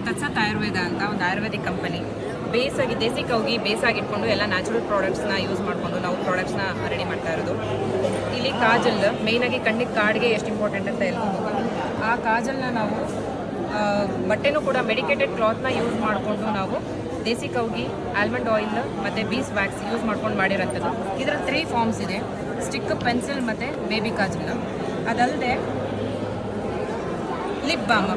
ತತ್ಸತ್ ಆಯುರ್ವೇದ ಅಂತ ಒಂದು ಆಯುರ್ವೇದಿಕ್ ಕಂಪನಿ ಬೇಸಾಗಿ ದೇಸಿ ಕೌಗಿ ಬೇಸಾಗಿಟ್ಕೊಂಡು ಎಲ್ಲ ನ್ಯಾಚುರಲ್ ಪ್ರಾಡಕ್ಟ್ಸ್ನ ಯೂಸ್ ಮಾಡಿಕೊಂಡು ನಾವು ಪ್ರಾಡಕ್ಟ್ಸ್ನ ರೆಡಿ ಮಾಡ್ತಾ ಇರೋದು. ಇಲ್ಲಿ ಕಾಜಲ್ ಮೇಯ್ನಾಗಿ ಕಣ್ಣಿಗೆ ಕಾಡಿಗೆ ಎಷ್ಟು ಇಂಪಾರ್ಟೆಂಟ್ ಅಂತ ಹೇಳ್ಬೋದು. ಆ ಕಾಜಲ್ನ ನಾವು ಬಟ್ಟೆನೂ ಕೂಡ ಮೆಡಿಕೇಟೆಡ್ ಕ್ಲಾತ್ನ ಯೂಸ್ ಮಾಡಿಕೊಂಡು ನಾವು ದೇಸಿ ಕೌಗಿ, ಆಲ್ಮಂಡ್ ಆಯಿಲ್ ಮತ್ತು ಬೀಸ್ ವ್ಯಾಕ್ಸ್ ಯೂಸ್ ಮಾಡ್ಕೊಂಡು ಮಾಡಿರೋಂಥದ್ದು. ಇದರ 3 ಫಾರ್ಮ್ಸ್ ಇದೆ: ಸ್ಟಿಕ್, ಪೆನ್ಸಿಲ್ ಮತ್ತು ಬೇಬಿ ಕಾಜಲ್. ಅದಲ್ಲದೆ ಲಿಪ್ ಬಾಮ್.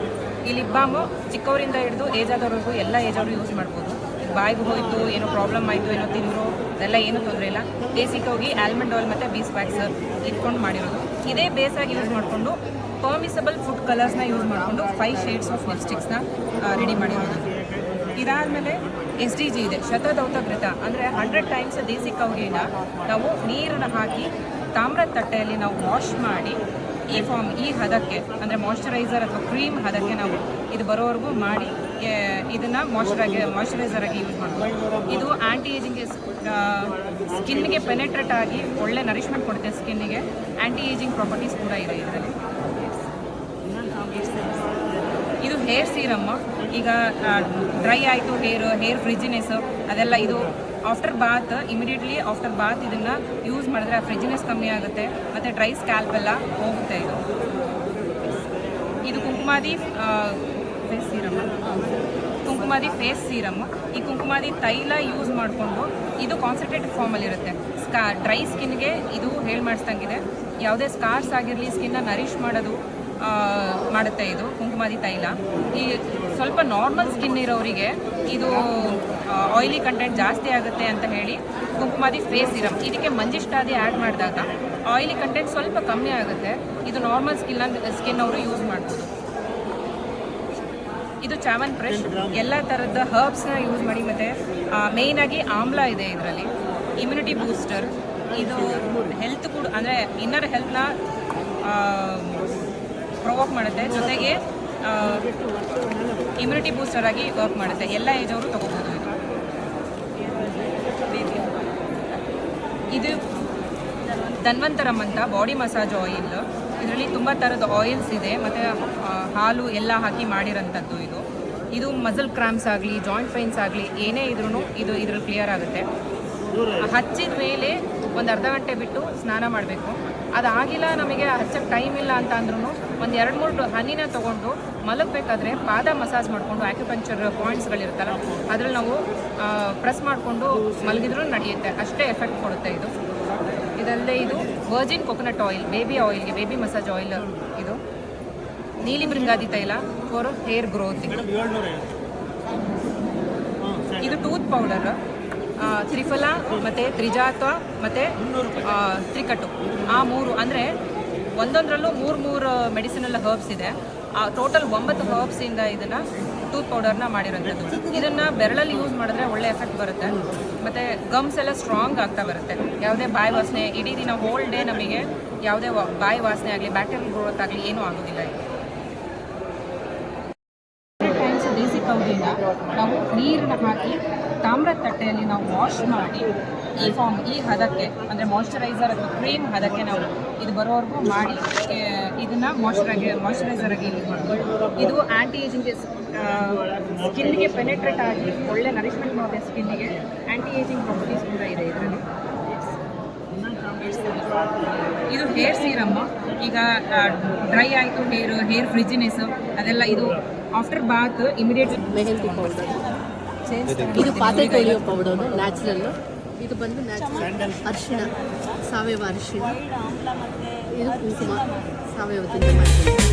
ಈ ಲಿಪ್ ಬಾಮು ಚಿಕ್ಕವರಿಂದ ಹಿಡಿದು ಏಜ್ ಆದವ್ರಿಗೂ ಎಲ್ಲ ಏಜ್ ಅವರು ಯೂಸ್ ಮಾಡ್ಬೋದು. ಬಾಯಿಗೆ ಹೋಯಿತು, ಏನೋ ಪ್ರಾಬ್ಲಮ್ ಆಯಿತು, ಏನೋ ತಿಂದರು, ಅದೆಲ್ಲ ಏನೂ ತೊಂದರೆ ಇಲ್ಲ. ಬೇಸಿಕ್ ಹೋಗಿ ಆಲ್ಮಂಡ್ ಆಯಿಲ್ ಮತ್ತು ಬೀಸ್ ವ್ಯಾಕ್ಸ್ ಇಟ್ಕೊಂಡು ಮಾಡಿರೋದು. ಇದೇ ಬೇಸಾಗಿ ಯೂಸ್ ಮಾಡಿಕೊಂಡು ಪರ್ಮಿಸಬಲ್ ಫುಡ್ ಕಲರ್ಸ್ನ ಯೂಸ್ ಮಾಡಿಕೊಂಡು 5 ಶೇಡ್ಸ್ ಆಫ್ ಲಿಪ್ಸ್ಟಿಕ್ಸ್ನ ರೆಡಿ ಮಾಡಿರೋದು. ಇದಾದಮೇಲೆ SDG ಇದೆ, ಶತದೌತಘೃತ. ಅಂದರೆ 100 ಟೈಮ್ಸ್ ದೇಸಿ ಕೌಗಿನ ನಾವು ನೀರನ್ನು ಹಾಕಿ ತಾಮ್ರದ ತಟ್ಟೆಯಲ್ಲಿ ನಾವು ವಾಶ್ ಮಾಡಿ ಈ ಹದಕ್ಕೆ, ಅಂದರೆ ಮಾಯ್ಶ್ಚರೈಸರ್ ಅಥವಾ ಕ್ರೀಮ್ ಹದಕ್ಕೆ ನಾವು ಇದು ಬರೋವರೆಗೂ ಮಾಡಿ ಇದನ್ನು ಮಾಯ್ಶ್ಚರೈಸರ್ ಆಗಿ ಯೂಸ್ ಮಾಡ್ಬೋದು. ಇದು ಆ್ಯಂಟಿ ಏಜಿಂಗ್ಗೆ, ಸ್ಕಿನ್ಗೆ ಪೆನೆಟ್ರೇಟ್ ಆಗಿ ಒಳ್ಳೆ ನರಿಶ್ಮೆಂಟ್ ಕೊಡುತ್ತೆ ಸ್ಕಿನ್ನಿಗೆ. ಆ್ಯಂಟಿ ಏಜಿಂಗ್ ಪ್ರಾಪರ್ಟೀಸ್ ಕೂಡ ಇದೆ ಇದರಲ್ಲಿ. ಇದು ಹೇರ್ ಸೀರಮ್. ಈಗ ಡ್ರೈ ಆಯಿತು ಹೇರ್ ಫ್ರಿಜಿನೆಸ್ ಅದೆಲ್ಲ, ಇದು after bath, immediately after bath ಇದನ್ನು ಯೂಸ್ ಮಾಡಿದ್ರೆ ಆ ಫ್ರಿಜಿನೆಸ್ ಕಮ್ಮಿ ಆಗುತ್ತೆ ಮತ್ತು ಡ್ರೈ ಸ್ಕ್ಯಾಲ್ಪ್ ಎಲ್ಲ ಹೋಗುತ್ತೆ. ಇದು ಕುಂಕುಮಾದಿ ಫೇಸ್ ಸೀರಮ್. ಈ ಕುಂಕುಮಾದಿ ತೈಲ ಯೂಸ್ ಮಾಡಿಕೊಂಡು, ಇದು ಕಾನ್ಸಂಟ್ರೇಟೆಡ್ ಫಾರ್ಮಲ್ಲಿರುತ್ತೆ. ಡ್ರೈ ಸ್ಕಿನ್ಗೆ ಇದು ಮಾಡಿಸ್ದಂಗಿದೆ. ಯಾವುದೇ ಸ್ಕಾರ್ಸ್ ಆಗಿರಲಿ, ಸ್ಕಿನ್ನ ನರಿಶ್ ಮಾಡುತ್ತೆ ಇದು ಕುಂಕುಮಾದಿ ತೈಲ. ಈ ಸ್ವಲ್ಪ ನಾರ್ಮಲ್ ಸ್ಕಿನ್ ಇರೋರಿಗೆ ಇದು ಆಯಿಲಿ ಕಂಟೆಂಟ್ ಜಾಸ್ತಿ ಆಗುತ್ತೆ ಅಂತ ಹೇಳಿ ಕುಂಕುಮಾದಿ ಫೇಸ್ ಸಿರಮ್. ಇದಕ್ಕೆ ಮಂಜಿಷ್ಟಾದಿ ಆ್ಯಡ್ ಮಾಡಿದಾಗ ಆಯಿಲಿ ಕಂಟೆಂಟ್ ಸ್ವಲ್ಪ ಕಮ್ಮಿ ಆಗುತ್ತೆ. ಇದು ನಾರ್ಮಲ್ ಸ್ಕಿನ್ ಅವರು ಯೂಸ್ ಮಾಡ್ಬೋದು. ಇದು ಚಾವನ್ ಫ್ರೆಶ್, ಎಲ್ಲ ಥರದ ಹರ್ಬ್ಸ್ನ ಯೂಸ್ ಮಾಡಿ, ಮತ್ತು ಮೇಯ್ನಾಗಿ ಆಮ್ಲ ಇದೆ ಇದರಲ್ಲಿ. Immunity booster. ಇದು ಹೆಲ್ತ್ ಕೂಡ, ಅಂದರೆ ಇನ್ನರ್ ಹೆಲ್ತ್ನ ಪ್ರೊವೋಕ್ ಮಾಡುತ್ತೆ, ಜೊತೆಗೆ ಇಮ್ಯುನಿಟಿ ಬೂಸ್ಟರ್ ಆಗಿ ವರ್ಕ್ ಮಾಡುತ್ತೆ. ಎಲ್ಲ ಏಜ್ ಅವರು ತೊಗೋಬೋದು. ಇದು ಧನ್ವಂತರಮ್ ಅಂತ ಬಾಡಿ ಮಸಾಜ್ ಆಯಿಲ್. ಇದರಲ್ಲಿ ತುಂಬ ಥರದ ಆಯಿಲ್ಸ್ ಇದೆ ಮತ್ತು ಹಾಲು ಎಲ್ಲ ಹಾಕಿ ಮಾಡಿರೋಂಥದ್ದು. ಇದು ಮಸಲ್ ಕ್ರಾಂಪ್ಸ್ ಆಗಲಿ, ಜಾಯಿಂಟ್ ಪೈನ್ಸ್ ಆಗಲಿ, ಏನೇ ಇದ್ರೂ ಇದ್ರಲ್ಲಿ ಕ್ಲಿಯರ್ ಆಗುತ್ತೆ. ಹಚ್ಚಿದ ಮೇಲೆ ಒಂದು ಅರ್ಧ ಗಂಟೆ ಬಿಟ್ಟು ಸ್ನಾನ ಮಾಡಬೇಕು. ಅದಾಗಿಲ್ಲ, ನಮಗೆ ಹಚ್ಚಕ್ಕೆ ಟೈಮ್ ಇಲ್ಲ ಅಂತ ಅಂದ್ರೂ ಒಂದು 2-3 ಹನಿನ ತೊಗೊಂಡು ಮಲಗಬೇಕಾದ್ರೆ ಪಾದ ಮಸಾಜ್ ಮಾಡಿಕೊಂಡು, ಆಕ್ಯುಪಂಕ್ಚರ್ ಪಾಯಿಂಟ್ಸ್ಗಳಿರುತ್ತಲ್ಲ ಅದರಲ್ಲಿ ನಾವು ಪ್ರೆಸ್ ಮಾಡಿಕೊಂಡು ಮಲಗಿದ್ರೂ ನಡೆಯುತ್ತೆ. ಅಷ್ಟೇ ಎಫೆಕ್ಟ್ ಕೊಡುತ್ತೆ ಇದು. ಇದಲ್ಲದೆ ಇದು ವರ್ಜಿನ್ ಕೊಕೊನಟ್ ಆಯಿಲ್, ಆಯಿಲ್ಗೆ ಬೇಬಿ ಮಸಾಜ್ ಆಯಿಲ್. ಇದು ನೀಲಿ ಭೃಂಗಾದಿ ತೈಲ ಫಾರ್ ಹೇರ್ ಗ್ರೋತ್. ಇದು ಟೂತ್ ಪೌಡರ್. ತ್ರಿಫಲ ಮತ್ತು ತ್ರಿಜಾತ ಮತ್ತು ತ್ರಿಕಟು, ಆ 3, ಅಂದರೆ ಒಂದೊಂದರಲ್ಲೂ 3 ಮೆಡಿಸಿನಲ್ ಹರ್ಬ್ಸ್ ಇದೆ. ಟೋಟಲ್ 9 ಹರ್ಬ್ಸಿಂದ ಇದನ್ನು ಟೂತ್ ಪೌಡರ್ನ ಮಾಡಿರೋಂಥದ್ದು. ಇದನ್ನು ಬೆರಳಲ್ಲಿ ಯೂಸ್ ಮಾಡಿದ್ರೆ ಒಳ್ಳೆ ಎಫೆಕ್ಟ್ ಬರುತ್ತೆ ಮತ್ತು ಗಮ್ಸ್ ಎಲ್ಲ ಸ್ಟ್ರಾಂಗ್ ಆಗ್ತಾ ಬರುತ್ತೆ. ಯಾವುದೇ ಬಾಯಿ ವಾಸನೆ, ಇಡೀ ದಿನ ಹೋಲ್ ಡೇ ನಮಗೆ ಯಾವುದೇ ಬಾಯಿ ವಾಸನೆ ಆಗಲಿ, ಬ್ಯಾಕ್ಟೀರಿಯಲ್ ಗ್ರೋತ್ ಆಗಲಿ ಏನೂ ಆಗೋದಿಲ್ಲ. ಟೈಮ್ಸ್ ದೇಸಿ ಕೌಗಿನ ನಾವು ನೀರನ್ನು ಹಾಕಿ ತಾಮ್ರದ ತಟ್ಟೆಯಲ್ಲಿ ನಾವು ವಾಶ್ ಮಾಡಿ ಈ ಹದಕ್ಕೆ, ಅಂದರೆ ಮಾಯ್ಶ್ಚರೈಸರ್ ಅಥವಾ ಕ್ರೀಮ್ ಹದಕ್ಕೆ ನಾವು ಇದು ಬರೋವರೆಗೂ ಮಾಡಿ ಇದನ್ನು ಮಾಯ್ಶ್ಚರೈಸರ್ ಆಗಿ ಯೂಸ್ ಮಾಡ್ಬೋದು. ಇದು ಆ್ಯಂಟಿ ಏಜಿಂಗ್ಗೆ, ಸ್ಕಿನ್ಗೆ ಪೆನೆಟ್ರೇಟ್ ಆಗಿ ಒಳ್ಳೆ ನರಿಶ್ಮೆಂಟ್ ಮಾಡುತ್ತೆ ಸ್ಕಿನ್ನಿಗೆ. ಆ್ಯಂಟಿ ಏಜಿಂಗ್ ಪ್ರಾಪರ್ಟೀಸ್ ಕೂಡ ಇದೆ ಇದರಲ್ಲಿ. ಇದು ಹೇರ್ ಸೀರಮ್. ಈಗ ಡ್ರೈ ಆಯಿತು ಹೇರ್ ಫ್ರಿಜಿನೆಸ್ ಅದೆಲ್ಲ, ಇದು after bath immediately. Mehndi powder, ಇದು ಪಾತ್ರೆ ತೊಳೆಯೋ ಪೌಡರು ನ್ಯಾಚುರಲ್ಲು. ಇದು ಬಂದು ನ್ಯಾಚುರಲ್ ಅರಿಶಿಣ, ಸಾವಯವ ಅರಿಶಿಣ. ಇದು ಕುಂಕುಮ ಸಾವಯವದಿಂದ ಮಾಡ್ತೀವಿ.